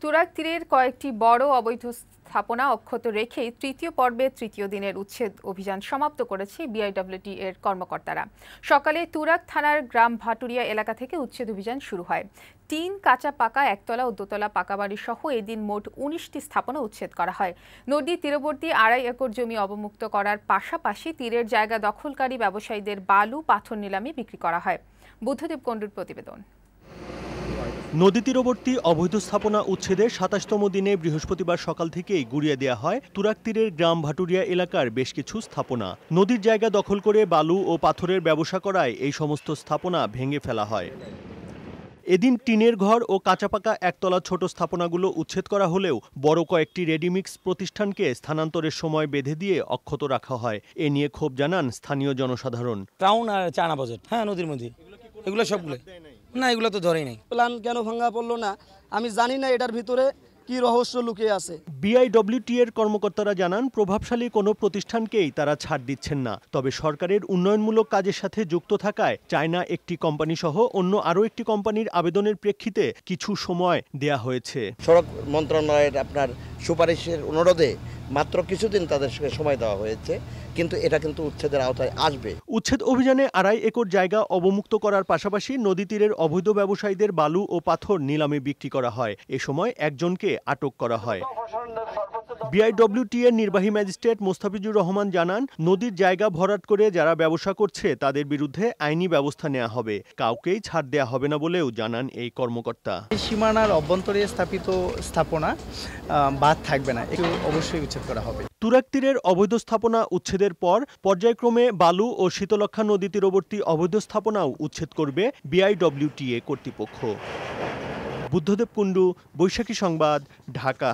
তুরাগ তীরের কয়েকটি বড় অবৈধ স্থাপনা অক্ষত রেখেই তৃতীয় পর্বে তৃতীয় দিনের উচ্ছেদ অভিযান সমাপ্ত করেছে বিআইডব্লিউটি এর কর্মকর্তারা। সকালে তুরাগ থানার গ্রাম ভাটুরিয়া এলাকা থেকে উচ্ছেদ অভিযান শুরু হয়। টিন, কাঁচা পাকা, একতলা ও দোতলা পাকা বাড়ি সহ এদিন মোট ১৯টি স্থাপনা উচ্ছেদ করা হয়। নদীর তীরবর্তী ২.৫ একর জমি অবমুক্ত করার পাশাপাশি তীরের জায়গা দখলকারী ব্যবসায়ীদের বালু, পাথর নিলামে বিক্রি করা হয়। বুদ্ধদেব কুণ্ডুর প্রতিবেদন। নদী তীরবর্তী অবৈধ স্থাপনা উচ্ছেদের ২৭তম দিনে বৃহস্পতিবার সকাল থেকেই গুড়িয়ে দেয়া হয় তুরাগ তীরের গ্রাম ভাটুরিয়া এলাকার বেশ কিছু স্থাপনা। নদীর জায়গা দখল করে বালু ও পাথরের ব্যবসা করায় এই সমস্ত স্থাপনা ভেঙে ফেলা হয়। এদিন টিনের ঘর ও কাঁচাপাকা একতলা ছোট স্থাপনাগুলো উচ্ছেদ করা হলেও বড় কয়েকটি রেডিমিক্স প্রতিষ্ঠানকে স্থানান্তরের সময় বেঁধে দিয়ে অক্ষত রাখা হয়। এ নিয়ে ক্ষোভ জানান স্থানীয় জনসাধারণ। টাউন আর চায়না বাজার, নদীর মধ্যে এগুলো সবগুলো না, এগুলো তো ধরেই নাই। প্ল্যান কেন ভাঙা পড়লো না আমি জানি না, এটার ভিতরে কি রহস্য লুকিয়ে আছে। বিআইডব্লিউটি এর কর্মকর্তারা জানান, প্রভাবশালী কোনো প্রতিষ্ঠানকেই তারা ছাড় দিচ্ছেন না। তবে সরকারের উন্নয়নমূলক কাজের সাথে যুক্ত থাকায় চায়না একটি কোম্পানি সহ অন্য আরও একটি কোম্পানির আবেদনের প্রেক্ষিতে কিছু সময় দেয়া হয়েছে। সড়ক মন্ত্রণালয়ের আপনার সুপারিশের অনুরোধে মাত্র কিছুদিন তাদের সময় দেওয়া হয়েছে, কিন্তু এটা কিন্তু উচ্ছেদের আওতায় আসবে। উচ্ছেদ অভিযানে ২.৫ একর জায়গা অবমুক্ত করার পাশাপাশি নদী তীরের অবৈধ ব্যবসায়ীদের বালু ও পাথর নিলামে বিক্রি করা হয়। এ সময় একজনকে আটক করা হয়। বিআইডব্লিউটি এর নির্বাহী ম্যাজিস্ট্রেট মোস্তাফিজুর রহমান জানান, নদীর জায়গা ভরাট করে যারা ব্যবসা করছে তাদের বিরুদ্ধে আইনি ব্যবস্থা নেওয়া হবে। কাউকেই ছাড় দেয়া হবে না বলেও জানান এই কর্মকর্তা। সীমানার অভ্যন্তরে স্থাপিত স্থাপনা বাদ থাকবে না, এগুলো অবশ্যই উচ্ছেদ করা হবে। তুরাগ তীরের অবৈধ স্থাপনা উচ্ছেদের পর পর্যায়ক্রমে বালু ও শীতলক্ষ্যা নদী তীরবর্তী অবৈধ স্থাপনাও উচ্ছেদ করবে বিআইডব্লিউটি কর্তৃপক্ষ। বুদ্ধদেব কুণ্ডু, বৈশাখী সংবাদ, ঢাকা।